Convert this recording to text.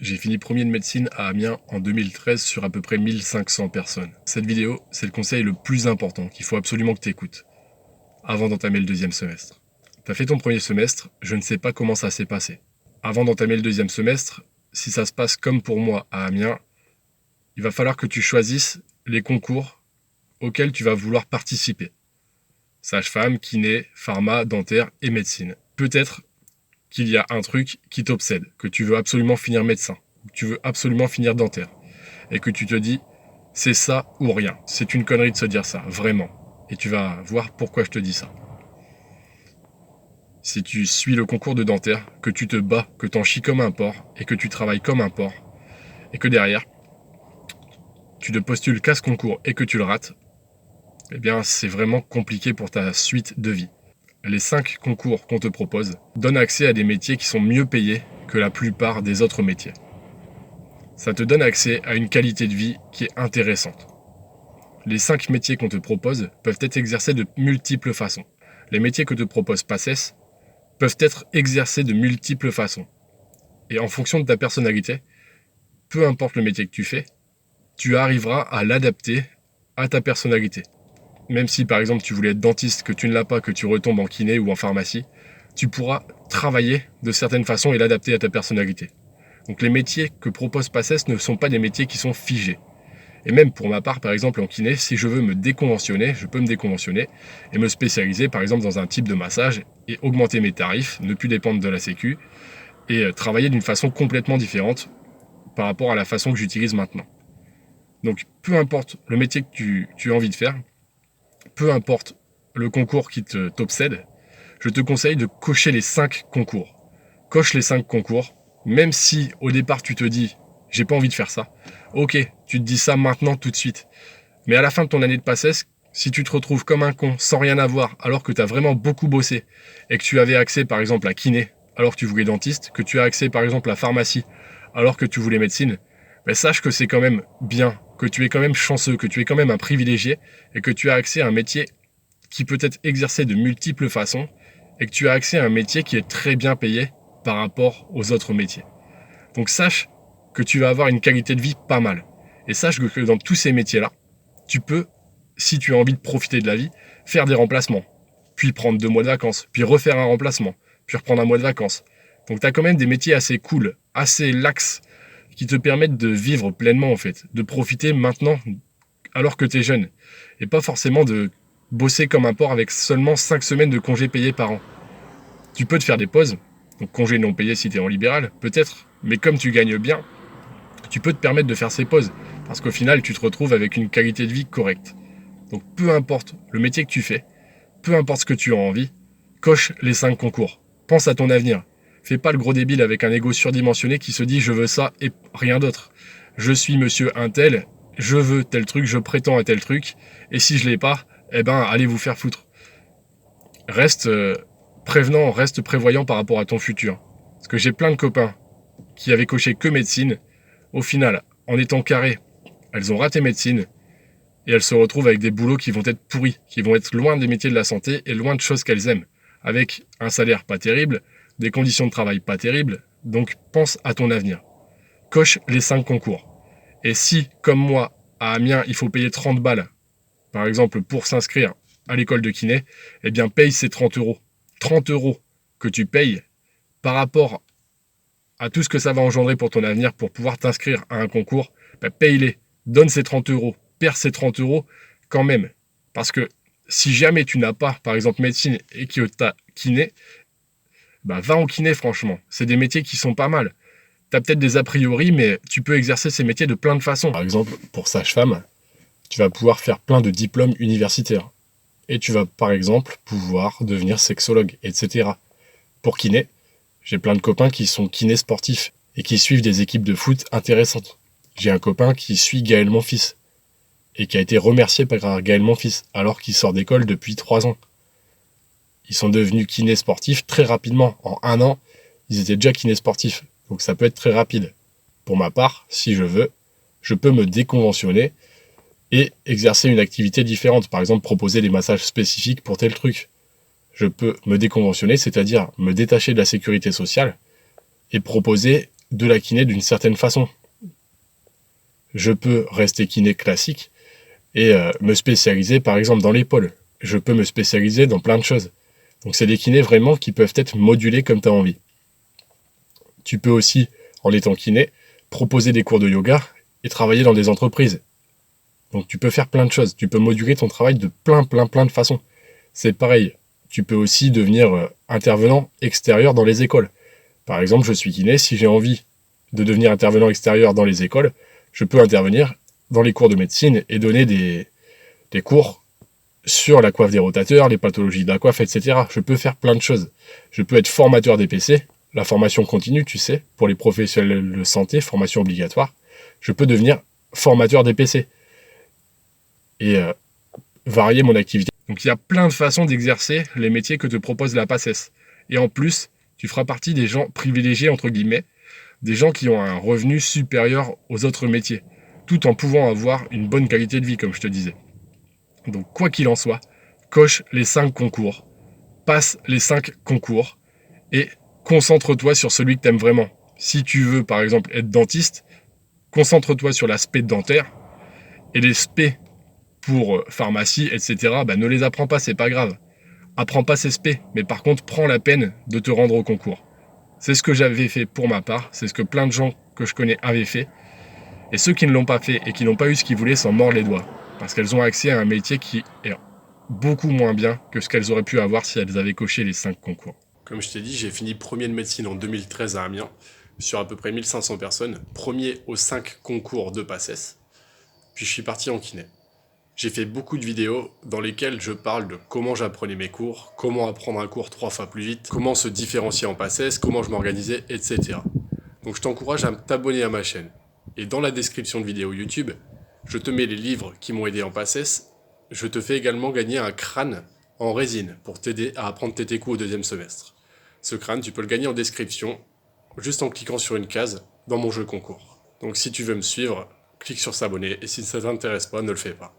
J'ai fini premier de médecine à Amiens en 2013 sur à peu près 1500 personnes. Cette vidéo, c'est le conseil le plus important qu'il faut absolument que tu écoutes avant d'entamer le deuxième semestre. T'as fait ton premier semestre, je ne sais pas comment ça s'est passé. Avant d'entamer le deuxième semestre, si ça se passe comme pour moi à Amiens, il va falloir que tu choisisses les concours auxquels tu vas vouloir participer. Sage-femme, kiné, pharma, dentaire et médecine. Peut-être qu'il y a un truc qui t'obsède, que tu veux absolument finir médecin, que tu veux absolument finir dentaire, et que tu te dis, c'est ça ou rien. C'est une connerie de se dire ça, vraiment. Et tu vas voir pourquoi je te dis ça. Si tu suis le concours de dentaire, que tu te bats, que t'en chies comme un porc, et que tu travailles comme un porc, et que derrière, tu ne postules qu'à ce concours et que tu le rates, eh bien c'est vraiment compliqué pour ta suite de vie. Les 5 concours qu'on te propose donnent accès à des métiers qui sont mieux payés que la plupart des autres métiers. Ça te donne accès à une qualité de vie qui est intéressante. Les 5 métiers qu'on te propose peuvent être exercés de multiples façons. Les métiers que te propose PACES peuvent être exercés de multiples façons. Et en fonction de ta personnalité, peu importe le métier que tu fais, tu arriveras à l'adapter à ta personnalité. Même si par exemple tu voulais être dentiste, que tu ne l'as pas, que tu retombes en kiné ou en pharmacie, tu pourras travailler de certaines façons et l'adapter à ta personnalité. Donc les métiers que propose PACES ne sont pas des métiers qui sont figés. Et même pour ma part, par exemple en kiné, si je veux me déconventionner, je peux me déconventionner et me spécialiser par exemple dans un type de massage et augmenter mes tarifs, ne plus dépendre de la sécu et travailler d'une façon complètement différente par rapport à la façon que j'utilise maintenant. Donc peu importe le métier que tu as envie de faire, peu importe le concours qui t'obsède, je te conseille de cocher les 5 concours. Coche les 5 concours, même si au départ tu te dis « j'ai pas envie de faire ça », ok, tu te dis ça maintenant tout de suite. Mais à la fin de ton année de PACES, si tu te retrouves comme un con, sans rien avoir, alors que tu as vraiment beaucoup bossé, et que tu avais accès par exemple à kiné, alors que tu voulais dentiste, que tu as accès par exemple à pharmacie, alors que tu voulais médecine, ben sache que c'est quand même bien, que tu es quand même chanceux, que tu es quand même un privilégié, et que tu as accès à un métier qui peut être exercé de multiples façons, et que tu as accès à un métier qui est très bien payé par rapport aux autres métiers. Donc sache que tu vas avoir une qualité de vie pas mal. Et sache que dans tous ces métiers-là, tu peux, si tu as envie de profiter de la vie, faire des remplacements, puis prendre 2 mois de vacances, puis refaire un remplacement, puis reprendre un mois de vacances. Donc tu as quand même des métiers assez cool, assez lax, qui te permettent de vivre pleinement en fait, de profiter maintenant alors que tu es jeune, et pas forcément de bosser comme un porc avec seulement 5 semaines de congés payés par an. Tu peux te faire des pauses, donc congés non payés si tu es en libéral, peut-être, mais comme tu gagnes bien, tu peux te permettre de faire ces pauses, parce qu'au final tu te retrouves avec une qualité de vie correcte. Donc peu importe le métier que tu fais, peu importe ce que tu as envie, coche les 5 concours. Pense à ton avenir. Fais pas le gros débile avec un ego surdimensionné qui se dit je veux ça et rien d'autre. Je suis monsieur un tel, je veux tel truc, je prétends à tel truc, et si je l'ai pas, eh ben allez vous faire foutre. Reste prévenant, reste prévoyant par rapport à ton futur. Parce que j'ai plein de copains qui avaient coché que médecine. Au final, en étant carrés, elles ont raté médecine et elles se retrouvent avec des boulots qui vont être pourris, qui vont être loin des métiers de la santé et loin de choses qu'elles aiment, avec un salaire pas terrible, des conditions de travail pas terribles. Donc pense à ton avenir. Coche les 5 concours. Et si, comme moi, à Amiens, il faut payer 30 balles, par exemple pour s'inscrire à l'école de kiné, eh bien paye ces 30 euros. 30 euros que tu payes par rapport à tout ce que ça va engendrer pour ton avenir pour pouvoir t'inscrire à un concours, ben paye-les, donne ces 30 euros, perds ces 30 euros quand même. Parce que si jamais tu n'as pas, par exemple, médecine et que tu as kiné, ben va en kiné franchement. C'est des métiers qui sont pas mal. Tu as peut-être des a priori, mais tu peux exercer ces métiers de plein de façons. Par exemple, pour sage-femme, tu vas pouvoir faire plein de diplômes universitaires. Et tu vas, par exemple, pouvoir devenir sexologue, etc. Pour kiné, j'ai plein de copains qui sont kinés sportifs et qui suivent des équipes de foot intéressantes. J'ai un copain qui suit Gaël Monfils et qui a été remercié par Gaël Monfils alors qu'il sort d'école depuis 3 ans. Ils sont devenus kinés sportifs très rapidement. En 1 an, ils étaient déjà kinés sportifs. Donc ça peut être très rapide. Pour ma part, si je veux, je peux me déconventionner et exercer une activité différente. Par exemple, proposer des massages spécifiques pour tel truc. Je peux me déconventionner, c'est-à-dire me détacher de la sécurité sociale et proposer de la kiné d'une certaine façon. Je peux rester kiné classique et me spécialiser par exemple dans l'épaule. Je peux me spécialiser dans plein de choses. Donc c'est des kinés vraiment qui peuvent être modulés comme tu as envie. Tu peux aussi, en étant kiné, proposer des cours de yoga et travailler dans des entreprises. Donc tu peux faire plein de choses. Tu peux moduler ton travail de plein de façons. C'est pareil. Tu peux aussi devenir intervenant extérieur dans les écoles. Par exemple, je suis kiné. Si j'ai envie de devenir intervenant extérieur dans les écoles, je peux intervenir dans les cours de médecine et donner des cours sur la coiffe des rotateurs, les pathologies de la coiffe, etc. Je peux faire plein de choses. Je peux être formateur DPC, la formation continue, tu sais, pour les professionnels de santé, formation obligatoire. Je peux devenir formateur DPC et varier mon activité. Donc il y a plein de façons d'exercer les métiers que te propose la PACES. Et en plus, tu feras partie des gens privilégiés, entre guillemets, des gens qui ont un revenu supérieur aux autres métiers, tout en pouvant avoir une bonne qualité de vie, comme je te disais. Donc quoi qu'il en soit, coche les 5 concours, passe les 5 concours et concentre-toi sur celui que tu aimes vraiment. Si tu veux par exemple être dentiste, concentre-toi sur l'aspect dentaire et les spé pour pharmacie, etc. Ne les apprends pas, c'est pas grave. Apprends pas ces spé, mais par contre prends la peine de te rendre au concours. C'est ce que j'avais fait pour ma part, c'est ce que plein de gens que je connais avaient fait. Et ceux qui ne l'ont pas fait et qui n'ont pas eu ce qu'ils voulaient s'en mordent les doigts. Parce qu'elles ont accès à un métier qui est beaucoup moins bien que ce qu'elles auraient pu avoir si elles avaient coché les 5 concours. Comme je t'ai dit, j'ai fini premier de médecine en 2013 à Amiens, sur à peu près 1500 personnes, premier aux 5 concours de PACES, puis je suis parti en kiné. J'ai fait beaucoup de vidéos dans lesquelles je parle de comment j'apprenais mes cours, comment apprendre un cours 3 fois plus vite, comment se différencier en PACES, comment je m'organisais, etc. Donc je t'encourage à t'abonner à ma chaîne. Et dans la description de vidéo YouTube, je te mets les livres qui m'ont aidé en PACES. Je te fais également gagner un crâne en résine pour t'aider à apprendre tes TQ au 2e semestre. Ce crâne, tu peux le gagner en description, juste en cliquant sur une case dans mon jeu concours. Donc si tu veux me suivre, clique sur s'abonner et si ça t'intéresse pas, ne le fais pas.